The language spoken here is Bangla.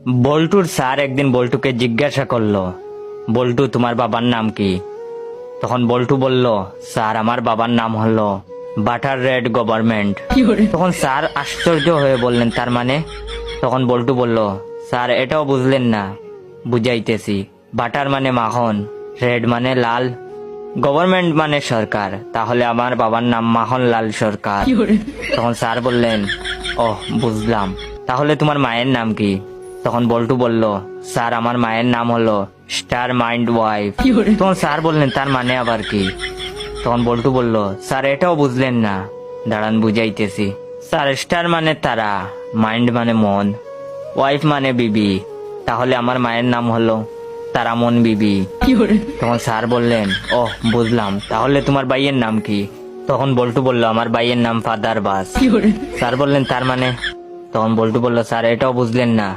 বল্টুর স্যার একদিন বল্টুকে জিজ্ঞাসা করলো, বল্টু তোমার বাবার নাম কি? তখন বল্টু বলল, স্যার আমার বাবার নাম হলো বাটার রেড গভর্নমেন্ট। তখন স্যার আশ্চর্য হয়ে বললেন, তার মানে? তখন বল্টু বলল, স্যার এটাও বুঝলেন না? বুঝাইতেছি। বাটার মানে মাখন, রেড মানে লাল, গভর্নমেন্ট মানে সরকার, তাহলে আমার বাবার নাম মাখনলাল সরকার। তখন স্যার বললেন, ওহ বুঝলাম, তাহলে তোমার মায়ের নাম কি? তখন বল্টু বলল, স্যার আমার মায়ের নাম হলো স্টার মাইন্ড ওয়াইফ। তখন স্যার বললেন, তার মানে আবার কি? তখন বল্টু বলল, স্যার এটাও বুঝলেন না? দাঁড়ান বুঝাইতেছি। স্যার স্টার মানে তারা, মাইন্ড মানে মন, ওয়াইফ মানে বিবি, তাহলে আমার মায়ের নাম হলো তারামন বিবি। তখন স্যার বললেন, ওহ বুঝলাম, তাহলে তোমার ভাইয়ের নাম কি? তখন বল্টু বলল, আমার ভাইয়ের নাম ফাদার বাস। স্যার বললেন, তার মানে? তখন বল্টু বলল, স্যার এটাও বুঝলেন না?